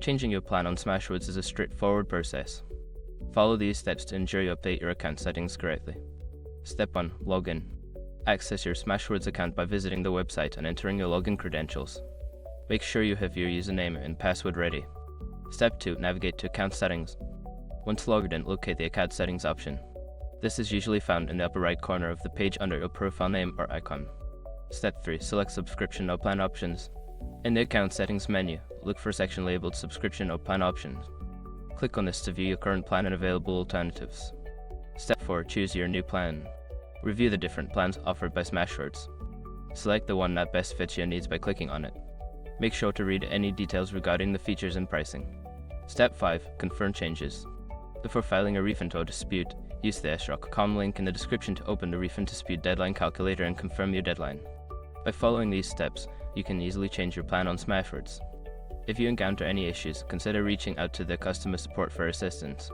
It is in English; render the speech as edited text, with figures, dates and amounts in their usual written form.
Changing your plan on Smashwords is a straightforward process. Follow these steps to ensure you update your account settings correctly. Step 1. Login. Access your Smashwords account by visiting the website and entering your login credentials. Make sure you have your username and password ready. Step 2. Navigate to Account Settings. Once logged in, locate the Account Settings option. This is usually found in the upper right corner of the page under your profile name or icon. Step 3. Select Subscription or Plan Options. In the Account Settings menu, look for a section labeled Subscription or Plan Options. Click on this to view your current plan and available alternatives. Step 4. Choose your new plan. Review the different plans offered by Smashwords. Select the one that best fits your needs by clicking on it. Make sure to read any details regarding the features and pricing. Step 5. Confirm changes. Before filing a refund or dispute, use the srock.com link in the description to open the refund dispute deadline calculator and confirm your deadline. By following these steps, you can easily change your plan on Smashwords. If you encounter any issues, consider reaching out to the customer support for assistance.